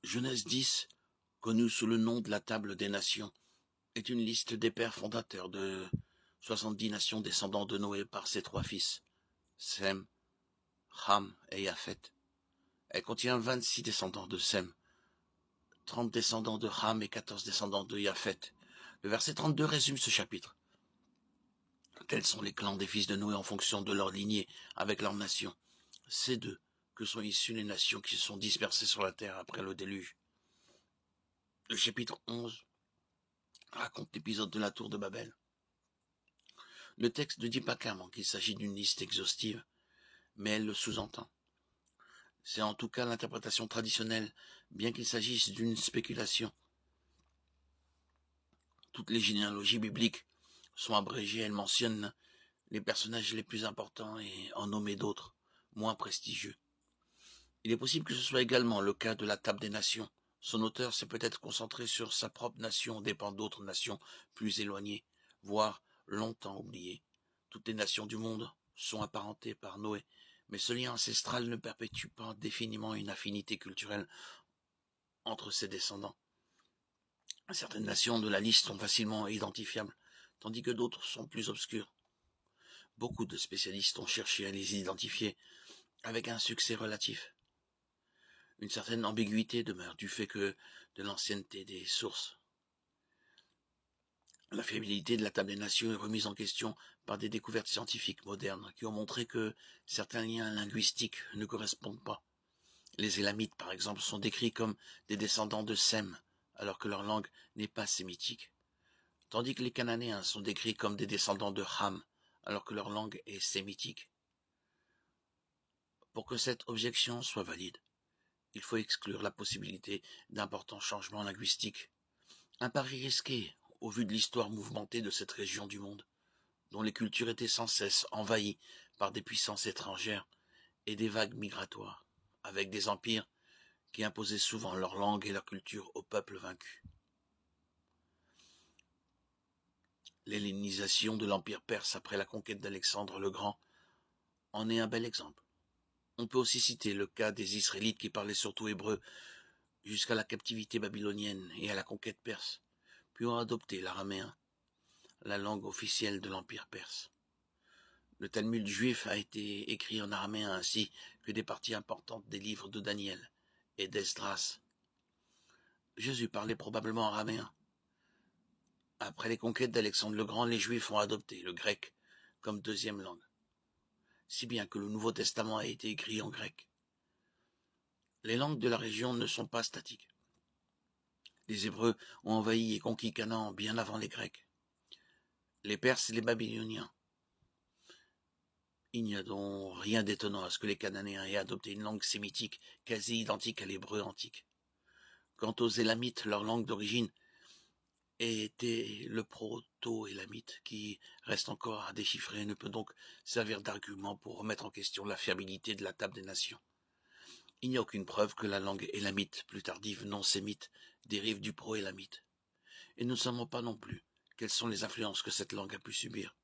Genèse 10, connue sous le nom de la Table des Nations, est une liste des pères fondateurs de 70 nations descendant de Noé par ses 3 fils, Sem, Ham et Japheth. Elle contient 26 descendants de Sem, 30 descendants de Ham et 14 descendants de Japheth. Le verset 32 résume ce chapitre. Tels sont les clans des fils de Noé en fonction de leur lignée avec leurs nations. C'est d'eux que sont issues les nations qui se sont dispersées sur la terre après le déluge. Le chapitre 11 raconte l'épisode de la tour de Babel. Le texte ne dit pas clairement qu'il s'agit d'une liste exhaustive, mais elle le sous-entend. C'est en tout cas l'interprétation traditionnelle, bien qu'il s'agisse d'une spéculation. Toutes les généalogies bibliques sont abrégées, elles mentionnent les personnages les plus importants et en nomment d'autres, moins prestigieux. Il est possible que ce soit également le cas de la Table des Nations. Son auteur s'est peut-être concentré sur sa propre nation aux dépens d'autres nations plus éloignées, voire longtemps oubliées. Toutes les nations du monde sont apparentées par Noé, mais ce lien ancestral ne perpétue pas définitivement une affinité culturelle entre ses descendants. Certaines nations de la liste sont facilement identifiables, tandis que d'autres sont plus obscures. Beaucoup de spécialistes ont cherché à les identifier, avec un succès relatif. Une certaine ambiguïté demeure du fait que de l'ancienneté des sources. La fiabilité de la Table des Nations est remise en question par des découvertes scientifiques modernes qui ont montré que certains liens linguistiques ne correspondent pas. Les Élamites, par exemple, sont décrits comme des descendants de Sem, alors que leur langue n'est pas sémitique. Tandis que les Cananéens sont décrits comme des descendants de Ham, alors que leur langue est sémitique. Pour que cette objection soit valide, il faut exclure la possibilité d'importants changements linguistiques. Un pari risqué au vu de l'histoire mouvementée de cette région du monde, dont les cultures étaient sans cesse envahies par des puissances étrangères et des vagues migratoires, avec des empires qui imposaient souvent leur langue et leur culture aux peuples vaincus. L'hellénisation de l'empire perse après la conquête d'Alexandre le Grand en est un bel exemple. On peut aussi citer le cas des Israélites qui parlaient surtout hébreu jusqu'à la captivité babylonienne et à la conquête perse, puis ont adopté l'araméen, la langue officielle de l'empire perse. Le Talmud juif a été écrit en araméen ainsi que des parties importantes des livres de Daniel et d'Esdras. Jésus parlait probablement araméen. Après les conquêtes d'Alexandre le Grand, les Juifs ont adopté le grec comme deuxième langue, si bien que le Nouveau Testament a été écrit en grec. Les langues de la région ne sont pas statiques. Les Hébreux ont envahi et conquis Canaan bien avant les Grecs, les Perses et les Babyloniens. Il n'y a donc rien d'étonnant à ce que les Cananéens aient adopté une langue sémitique quasi identique à l'hébreu antique. Quant aux Élamites, leur langue d'origine était le proto-élamite, qui reste encore à déchiffrer et ne peut donc servir d'argument pour remettre en question la fiabilité de la Table des Nations. Il n'y a aucune preuve que la langue élamite, plus tardive non sémite, dérive du pro-élamite. Et nous ne savons pas non plus quelles sont les influences que cette langue a pu subir.